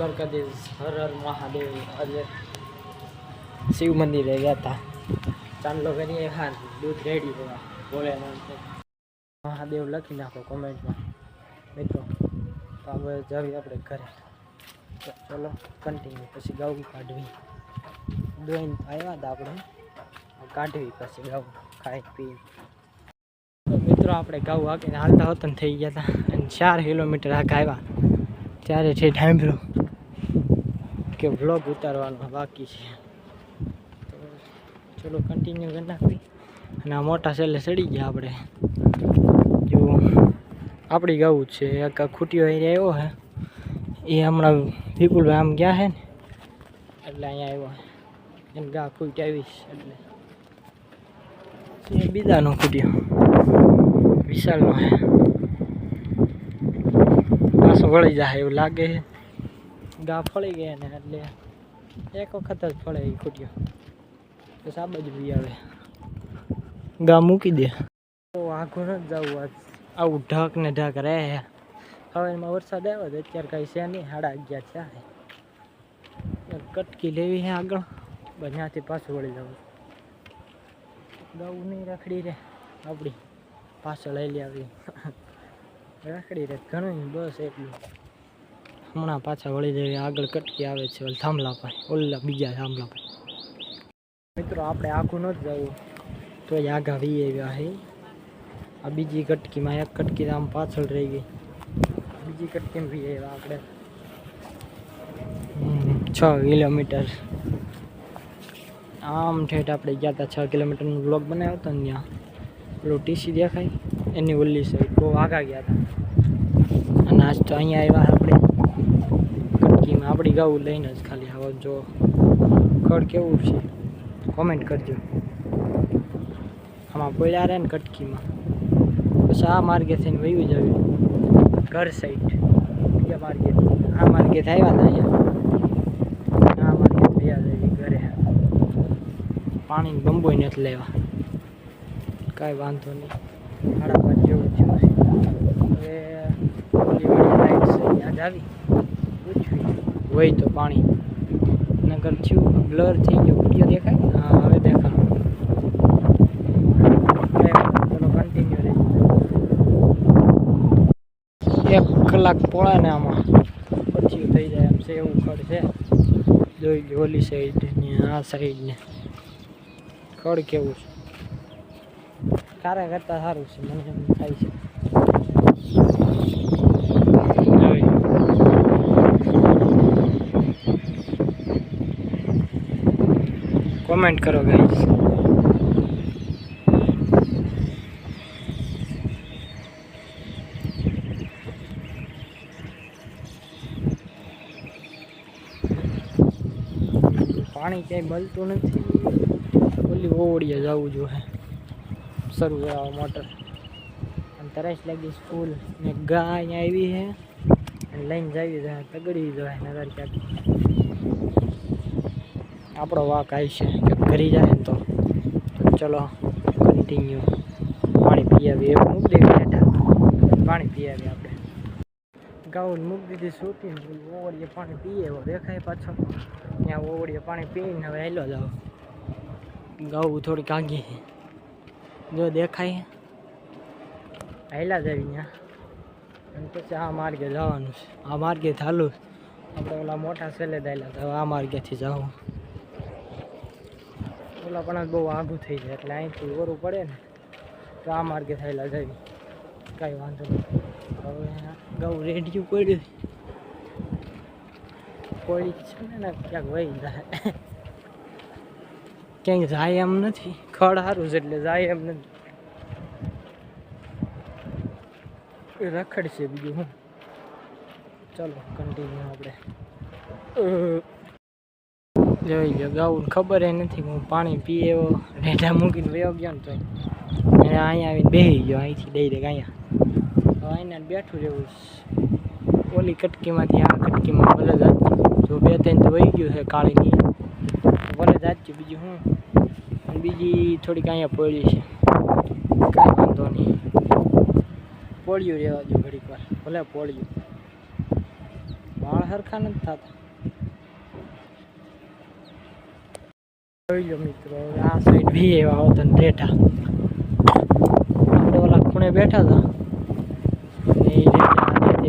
દ્વારકાધીશ હર હર મહાદેવ. આજે શિવ મંદિરે ગયા હતા, ચાંદલો કરીએ. હા, દૂધ રેડી હોવા બોલે મહાદેવ લખી નાખો કોમેન્ટમાં મિત્રો. તો હવે જાવી આપણે ઘરે. ચલો કન્ટિન્યુ. પછી ગાવું કાઢવી દોઈને આવ્યા હતા આપણે, કાઢવી પછી ગાવું ખાઈ પી. મિત્રો આપણે ગાઉ વાગીને હાલતા હોતા ને થઈ ગયા હતા, અને 4 કિલોમીટર આગળ આવ્યા ત્યારે છે ઢાંભલો કે વ્લોગ ઉતારવાનો બાકી છે. તો ચલો કન્ટિન્યુ કરી નાખવી. અને આ મોટા સેલે ચડી ગયા આપણે. જો આપણી ગાવું છે, એક ખૂટીઓ એરિયા આવ્યો છે. એ હમણાં વિપુલભાઈ આમ ગયા છે ને, એટલે અહીંયા આવ્યો એને ગા ખૂટ આવીશ એટલે બીજાનો ખૂટ્યો વિશાલનો હે. પાછો વળી જાય એવું લાગે છે. ગા ફળી ગયા ને એટલે એક વખત જ ફળે એ ખૂટ્યો, તો સાબ જ બી આવે ગા મૂકી દે. તો આઘું નથી જવું આજ, આવું ઢક ને ઢક રહે. હવે એમાં વરસાદ આવ્યો તો અત્યારે કાંઈ છે નહીં, 11:30 થયા છે. કટકી લેવી છે આગળ, ત્યાંથી પાછું વળી જવું. ગાવું નહીં રખડી રે આપણી, પાછળ લઈ લે આવી રખડી રે ઘણું, બસ એટલું. હમણાં પાછા વળી જઈએ. આગળ કટકી આવે છે થાંભલા પર, ઓલા બીજા થાંભલા પર. મિત્રો આપણે આખું ન જ જવું તો જ આગા વી આવ્યા છે. આ બીજી કટકીમાં એક કટકી આમ પાછળ રહી ગઈ, બીજી કટકીમાં વી આવ્યા આપણે. 6 કિલોમીટર આમ ઠેઠ આપણે ગયા હતા. 6 કિલોમીટરનો બ્લોગ બનાવ્યો હતો ને, ત્યાં પેલું ટીસી દેખાય એની ઓલી સાઈડ બહુ આગા ગયા હતા. અને આજ તો અહીંયા આવ્યા આપણે કટકીમાં. આપણી ગાવું લઈને જ ખાલી આવો. જો ખડ કેવું છે કોમેન્ટ કરજો. આમાં પડ્યા રહે ને કટકીમાં, પછી આ માર્ગે થઈને વયું જાવ્યું ઘર સાઈડ. બીજા માર્ગે આ માર્ગે આવ્યા હતા અહીંયા, આ માર્ગે ભયા જાય ઘરે. પાણીની બંબોય નથી લેવા, કાંઈ વાંધો નહીં. 5:30 જેવું થયું છે. હવે ઓલીવાળી લાઈટ છે યાદ આવી પૂછવી હોય તો પાણી નગર થયું બ્લર થઈ ગયું. વિડીયો દેખાય? હા હવે દેખાડો. ચલો કન્ટિન્યુ રહે. 1 કલાક પોળા ને આમાં પછી થઈ જાય એમ છે. એવું ખડ છે, જોઈ લો ઓલી સાઈડ ને આ સાઈડ ને ખડ કેવું છે. સારા કરતાં સારું છે મને એમ થાય છે. કોમેન્ટ કરો ગાઈસ. પાણી ક્યાંય મળતું નથી. ઓલી ઓવડીએ જવું જોઈએ શરૂ કરાવવા મોટર. અને તરસ લાગી સ્કૂલ ને ગા અહીંયા આવી છે અને લઈને જાવી જાય, તગડી જાય નગર ક્યાંક. આપણો વાક આવી છે કે ઘરી જાય ને તો ચલો કન્ટિન્યુ. પાણી પી આવીએ. એવું મૂકી દેવી હેઠા, પાણી પી આવીએ આપણે. ગાઉન મૂકી દીધી સૂતીને ઓવડીએ પાણી પીએ એવો દેખાય પાછો. ત્યાં ઓવડીએ પાણી પીને હવે હેલો જાઓ. ગાઉ થોડીક આગી છે જો દેખાય, હેલા જ આવી ત્યાં. અને પછી આ માર્ગે જવાનું છે. આ માર્ગે ચાલુ આપણે ઓલા મોટા સેલે દાયેલા હતા, આ માર્ગેથી જવું. ઓલા પણ બહુ આઘું થઈ જાય એટલે અહીંથી ઓરું પડે ને તો આ માર્ગે થયેલા જાય, કાંઈ વાંધો નહીં. હવે ગાઉ રેડિયું પડ્યું કોઈ છે ને ક્યાંક વહી જાય. ક્યાંય જાય એમ નથી, ખડ સારું છે એટલે જાય એમ નથી. રખડશે બીજું હું. ચલો કન્ટિન્યુ આપણે. જોઈ લો ગાઉન ખબર એ નથી. હું પાણી પીએ એવો રેઢા મૂકીને વયો ગયો ને તો અહીંયા આવીને બેસી ગયો. અહીંથી ડાયરેક્ટ અહીંયા. હવે અહીંયા બેઠું રહેવું. ઓલી કટકીમાંથી આ કટકીમાં ભલે જ જો 2-3 તો વહી ગયું છે કાળીની, ભલે જ આજ્યું. બીજું હું અને બીજી થોડીક અહીંયા પડી છે, કાંઈ વાંધો નહીં. પોળિયું રહેવા દો ઘડીક વાર, ભલે પોળિયું વાળ હરખા નથી થતા. જોઈ લો મિત્રો, આ સાઈડ બી એવા હોતા ને બેઠા. આપણે ઓલા ખૂણે બેઠા હતા ને એ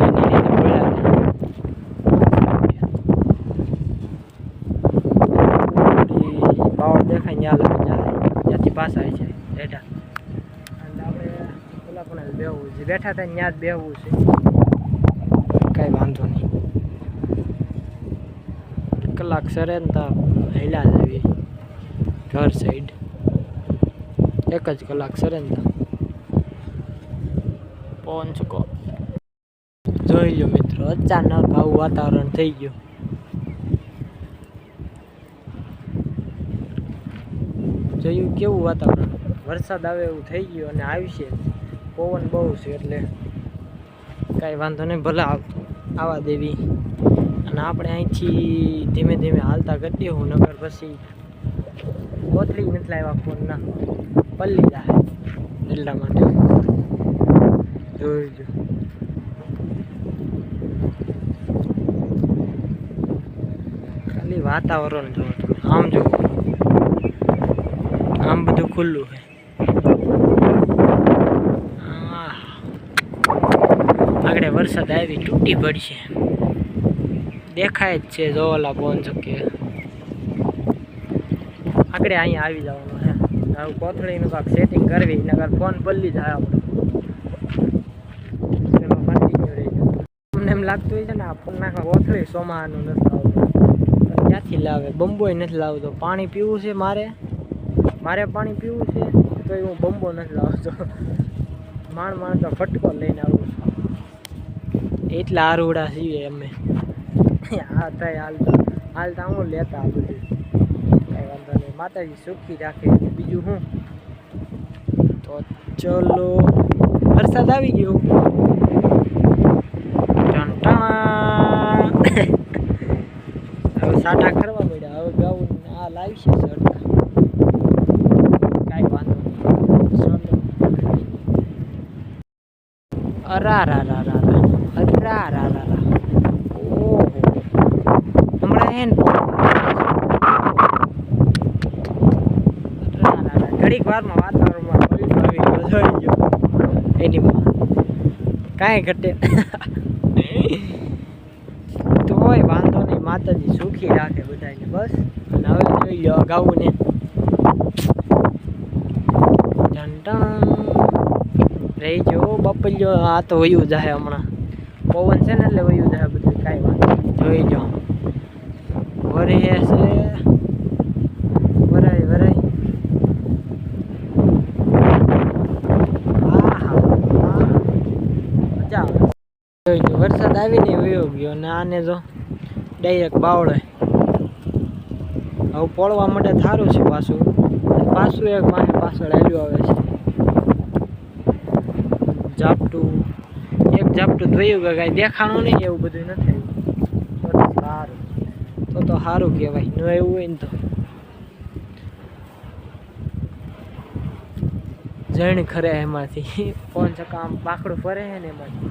એની રીતે બોલ્યા બાવળ દેખાય ત્યાં લગી જાય, ત્યાંથી પાછા આવી જાય બેઠા. અને આપણે ઓલા ખૂણે બેહવું છે, બેઠા હતા ત્યાં જ બેહવું છે, કાંઈ વાંધો નહીં. કલાક સરે ને તો હેલા જવી ઘર સાઈડ, એક જ કલાક સરે ને તો પવન ચૂકો. જોઈ લો મિત્રો, અચાનક આવું વાતાવરણ થઈ ગયું. જોયું કેવું વાતાવરણ, વરસાદ આવે એવું થઈ ગયું અને આવશે. પવન બહુ છે એટલે કાંઈ વાંધો નહીં, ભલે આવવા દેવી. અને આપણે અહીંથી ધીમે ધીમે હાલતા કરી દેવું, નગર પછી કોથળી નથી લાવ્યા ફોનના, પલ્લી જાય એટલા માટે. જોઈ લો ખાલી વાતાવરણ જોવો તમે, આમ જો આમ બધું ખુલ્લું છે. આગળ વરસાદ આવી તૂટી પડશે, દેખાય જ છે. જો ઓલા પવન ચક્કી આગળ અહીંયા આવી જવાનું છે. હવે કોથળીનું કાંઈક સેટિંગ કરવી, નકર ફોન પલ્લી જાય આપણે. ચલો કન્ટિન્યુ રહી ગયો. અમને એમ લાગતું હોય છે ને આ ફોનના કોથળી સોમાનું નથી લાવતું, ક્યાંથી લાવે? બંબોય નથી લાવતો. પાણી પીવું છે મારે પાણી પીવું છે તો હું બંબો નથી લાવતો. માણ તો ફટકો લઈને આવું છું. એટલા આરુડા છીએ અમે. હા થાય હાલતા હું લેતા આ બધું, કાંઈ વાંધો નહીં. માતાજી સુખી રાખે, બીજું શું. તો ચલો, વરસાદ આવી ગયો. હવે સાટા કરવા પડ્યા. હવે ગાવું આ લાવશે સરખા, કાંઈ વાંધો નહીં. ઓહો, હમણાં હે ને ઘડીક વારમાં વાતાવરણમાં પલટો આવી ગયો, જોઈ ગયો એની કાંઈ ઘટે. તોય વાંધો નહીં, માતાજી સુખી રાખે બધાને બસ. અને હવે જોઈ લો ગાવું ને રહી ગયો બપલ્યો. આ તો વયું જાય હમણાં, પવન છે ને એટલે વયું જાય બધું, કાંઈ વાત. જોઈ લો વરે છે, વરાય. મજા આવે. જોઈ લો વરસાદ આવીને વયો ગયો ને આને જો ડાયરેક્ટ બાવળે. હવે પડવા માટે થારું છે પાછું એક માથે પાછળ આવ્યું આવે છે. ઝાપટું થયું કે કાંઈ દેખાણું નહીં, એવું બધું નથી આવ્યું. તો સારું કહેવાય. ન એવું હોય ને તો જણ ખરે એમાંથી ફોન ચક્કા આમ પાકડું ફરે છે ને એમાંથી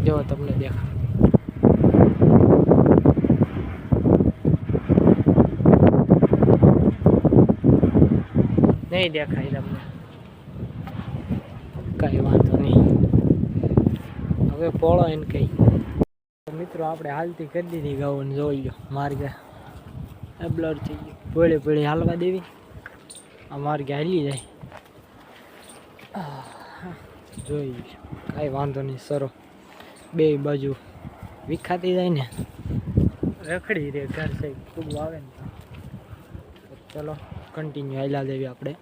જો તમને દેખાય. નહીં દેખાય તમને, કાંઈ વાંધો નહીં. હવે પોળો એને કઈ. મિત્રો આપણે હાલતી કરી દીધી ગાઉન. જોઈ લો માર્ગે બ્લર થઈ ગયું, પોળે હાલવા દેવી. આ માર્ગે હાલી જાય. જોઈ કાંઈ વાંધો નહીં. સરો બે બાજુ વિખાતી જાય ને, રખડી રે ઘર સાહેબ ખૂબ આવે ને. ચલો કન્ટિન્યુ હાલ્યા દેવી આપણે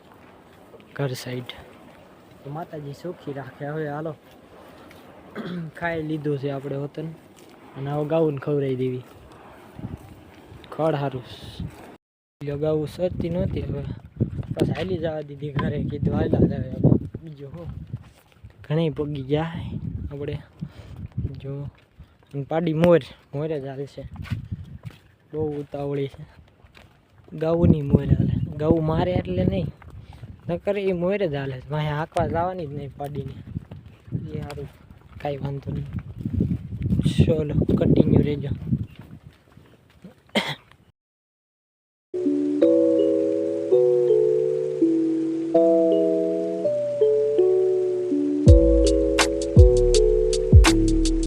ઘર સાઈડ. તો માતાજી સુખી રાખે. હવે હાલો ખાઈ લીધું છે આપણે વતન, અને હવે ગાઉન ખવડાવી દેવી. ખડ સારું ગાવું સરતી નહોતી, હવે બસ હાલી જવા દીધી ઘરે. કીધું હાલ્યા જાય. બીજું હો ઘણી પગી ગયા આપણે. જો પાડી મોરે જ હાલે છે, બહુ ઉતાવળી છે. ગાઉની મોરે હાલે, ગાઉ મારે એટલે નહીં, નકર એ મોરે જ હાલે. મારે હાંકવા જવાની જ નહીં પાડીને. એ સારું, કાંઈ વાંધો નહીં. ચલો કન્ટિન્યુ રહેજો.